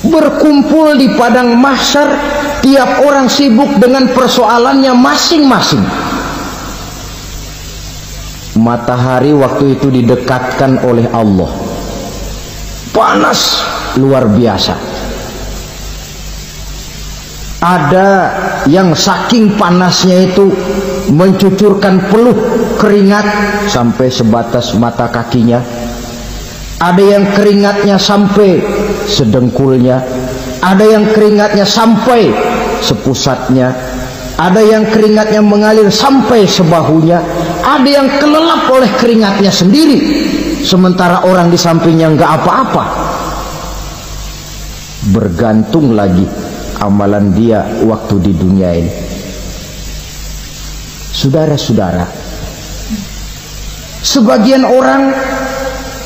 berkumpul di padang mahsyar, tiap orang sibuk dengan persoalannya masing-masing. Matahari waktu itu didekatkan oleh Allah, panas luar biasa. Ada yang saking panasnya itu mencucurkan peluh keringat sampai sebatas mata kakinya. Ada yang keringatnya sampai sedengkulnya, ada yang keringatnya sampai sepusatnya, ada yang keringatnya mengalir sampai sebahunya, ada yang kelelap oleh keringatnya sendiri, sementara orang di sampingnya nggak apa-apa. Bergantung lagi amalan dia waktu di dunia ini. Saudara-saudara, sebagian orang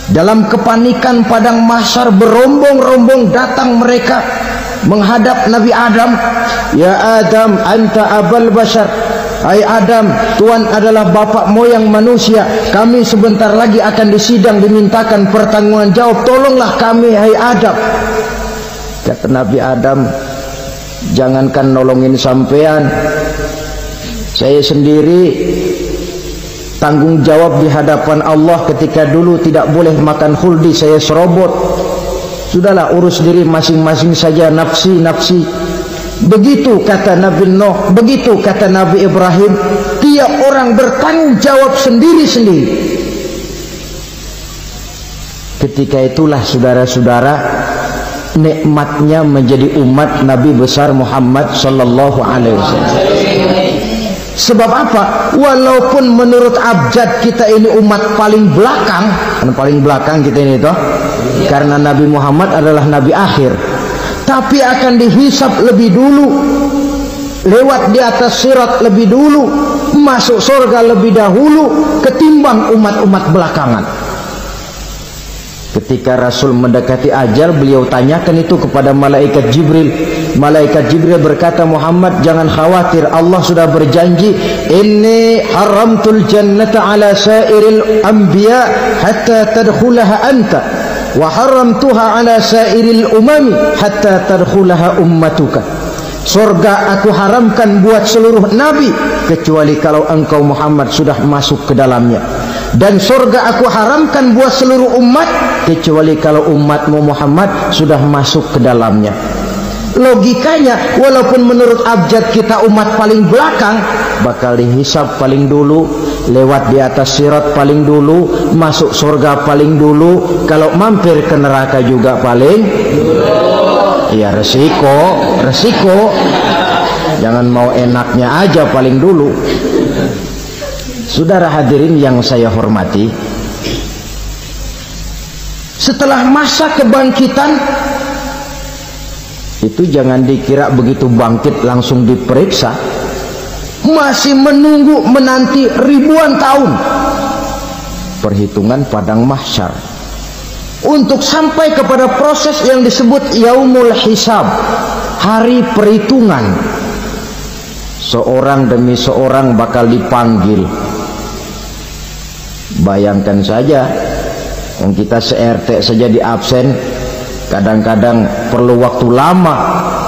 dalam kepanikan padang mahsyar berombong-rombong datang mereka menghadap Nabi Adam. Ya Adam, anta abal bashar. Hai Adam, Tuhan adalah bapak moyang manusia. Kami sebentar lagi akan disidang, dimintakan pertanggungan jawab. Tolonglah kami, hai Adam. Kata Nabi Adam, jangankan nolongin sampean, saya sendiri tanggung jawab di hadapan Allah ketika dulu tidak boleh makan khuldi, saya serobot. Sudahlah, urus diri masing-masing saja, nafsi. Begitu kata Nabi Nuh, begitu kata Nabi Ibrahim. Tiap orang bertanggung jawab sendiri-sendiri. Ketika itulah saudara-saudara, nikmatnya menjadi umat Nabi besar Muhammad sallallahu alaihi wasallam. Sebab apa? Walaupun menurut abjad kita ini umat paling belakang, kan paling belakang kita ini toh, karena Nabi Muhammad adalah Nabi akhir, tapi akan dihisap lebih dulu, lewat di atas sirat lebih dulu, masuk surga lebih dahulu ketimbang umat-umat belakangan. Ketika Rasul mendekati ajal, beliau tanyakan itu kepada malaikat Jibril. Malaikat Jibril berkata, Muhammad jangan khawatir, Allah sudah berjanji, inni haramtul jannata ala sairil anbiya hatta tadkhulaha anta wa haramtuha ala sairil umami hatta tadkhulaha ummatuka. Surga aku haramkan buat seluruh nabi kecuali kalau engkau Muhammad sudah masuk ke dalamnya, dan surga aku haramkan buat seluruh umat kecuali kalau umatmu Muhammad sudah masuk ke dalamnya. Logikanya, walaupun menurut abjad kita umat paling belakang, bakal dihisab paling dulu, lewat di atas sirat paling dulu, masuk surga paling dulu, kalau mampir ke neraka juga paling ya resiko. Jangan mau enaknya aja paling dulu. Saudara hadirin yang saya hormati, setelah masa kebangkitan itu jangan dikira begitu bangkit langsung diperiksa, masih menunggu menanti ribuan tahun perhitungan padang mahsyar untuk sampai kepada proses yang disebut yaumul hisab, hari perhitungan. Seorang demi seorang bakal dipanggil. Bayangkan saja, kita se-RT saja di absen, kadang-kadang perlu waktu lama.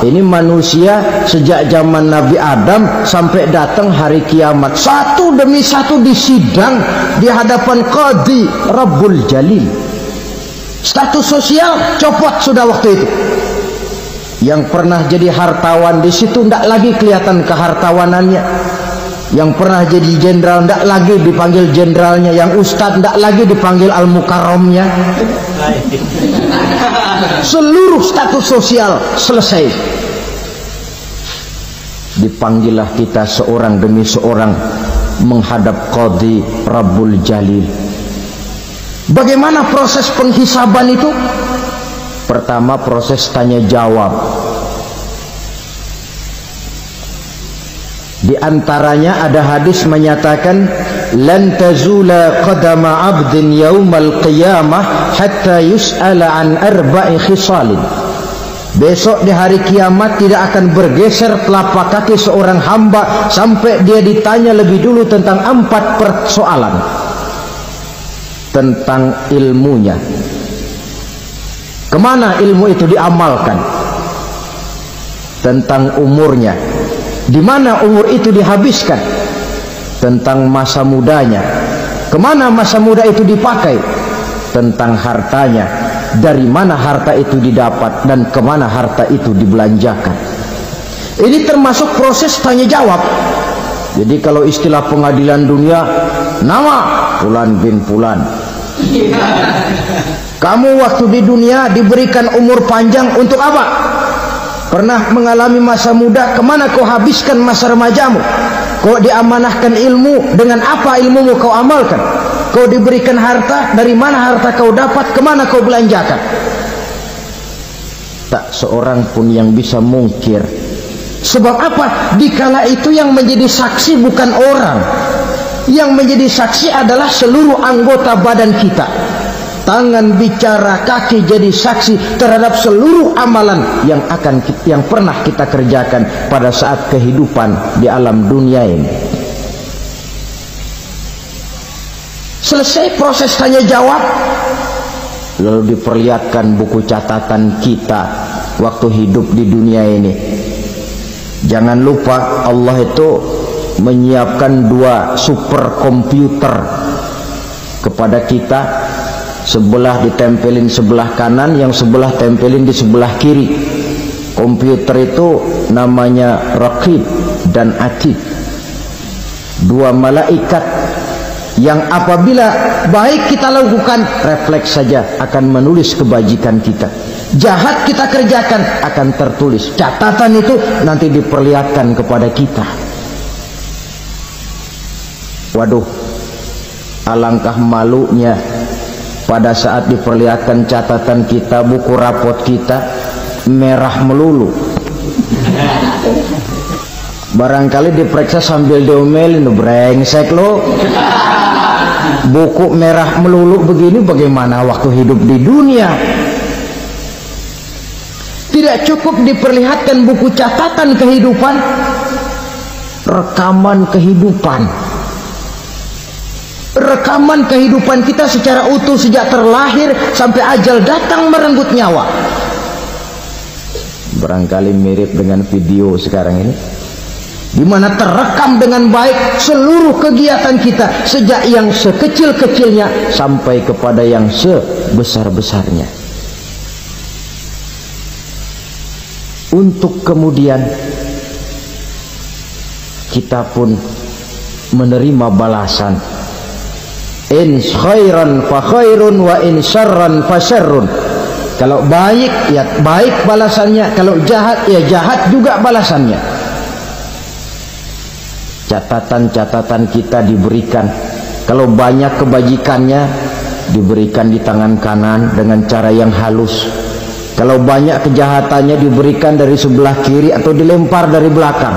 Ini manusia sejak zaman Nabi Adam sampai datang hari kiamat, satu demi satu disidang di hadapan Qadhi Rabbul Jalil. Status sosial copot sudah waktu itu. Yang pernah jadi hartawan di situ tidak lagi kelihatan kehartawanannya. Yang pernah jadi jenderal tidak lagi dipanggil jenderalnya. Yang ustadz tidak lagi dipanggil al-mukarramnya. Seluruh status sosial selesai. Dipanggillah kita seorang demi seorang menghadap Qadhi Rabbul Jalil. Bagaimana proses penghisaban itu? Pertama, proses tanya jawab. Di antaranya ada hadis menyatakan, lan tazula qadama 'abdin yaumal qiyamah hatta yus'ala an arba'i khisalin. Besok di hari kiamat tidak akan bergeser telapak kaki seorang hamba sampai dia ditanya lebih dulu tentang 4 persoalan. Tentang ilmunya, kemana ilmu itu diamalkan, tentang umurnya, di mana umur itu dihabiskan, tentang masa mudanya, kemana masa muda itu dipakai, tentang hartanya, dari mana harta itu didapat dan kemana harta itu dibelanjakan. Ini termasuk proses tanya jawab. Jadi kalau istilah pengadilan dunia, nama Fulan bin Fulan. Kamu waktu di dunia diberikan umur panjang untuk apa? Pernah mengalami masa muda, kemana kau habiskan masa remajamu? Kau diamanahkan ilmu, dengan apa ilmumu kau amalkan? Kau diberikan harta, dari mana harta kau dapat, kemana kau belanjakan? Tak seorang pun yang bisa mungkir. Sebab apa? Dikala itu yang menjadi saksi bukan orang. Yang menjadi saksi adalah seluruh anggota badan kita. Tangan bicara, kaki jadi saksi terhadap seluruh amalan yang pernah kita kerjakan pada saat kehidupan di alam dunia ini. Selesai proses tanya jawab, lalu diperlihatkan buku catatan kita waktu hidup di dunia ini. Jangan lupa Allah itu menyiapkan 2 superkomputer kepada kita. Sebelah ditempelin sebelah kanan, yang sebelah tempelin di sebelah kiri. Komputer itu namanya Raqib dan Atid, 2 malaikat yang apabila baik kita lakukan, refleks saja akan menulis kebajikan kita. Jahat kita kerjakan, akan tertulis. Catatan itu nanti diperlihatkan kepada kita. Waduh, alangkah malunya pada saat diperlihatkan catatan kita, buku rapot kita merah melulu. Barangkali diperiksa sambil diomelin, brengsek lo. Buku merah melulu begini, bagaimana waktu hidup di dunia? Tidak cukup diperlihatkan buku catatan kehidupan, rekaman kehidupan. Rekaman kehidupan kita secara utuh sejak terlahir sampai ajal datang merenggut nyawa. Barangkali mirip dengan video sekarang ini, di mana terekam dengan baik seluruh kegiatan kita, sejak yang sekecil-kecilnya sampai kepada yang sebesar-besarnya. Untuk kemudian kita pun menerima balasan. In khairan fa khairun wa in syarran fa syarrun. Kalau baik ya baik balasannya, kalau jahat ya jahat juga balasannya. Catatan-catatan kita diberikan. Kalau banyak kebajikannya diberikan di tangan kanan dengan cara yang halus. Kalau banyak kejahatannya diberikan dari sebelah kiri atau dilempar dari belakang.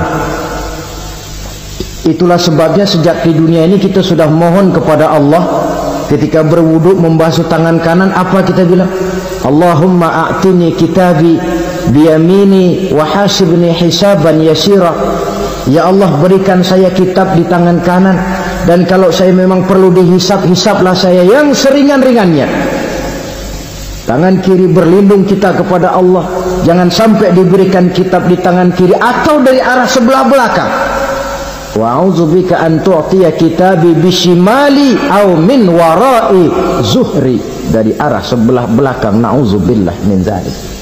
Itulah sebabnya sejak di dunia ini kita sudah mohon kepada Allah. Ketika berwudu membasuh tangan kanan, apa kita bilang? Allahumma a'tini kitabi biyamini wa hasibni hisaban yasira. Ya Allah, berikan saya kitab di tangan kanan, dan kalau saya memang perlu dihisap, hisaplah saya yang seringan-ringannya. Tangan kiri berlindung kita kepada Allah, jangan sampai diberikan kitab di tangan kiri atau dari arah sebelah belakang. Wa a'udzubika an tu'tiya kitabi bishimali aw min wara'i zuhri, dari arah sebelah belakang. Na'udzubillah min dzalik.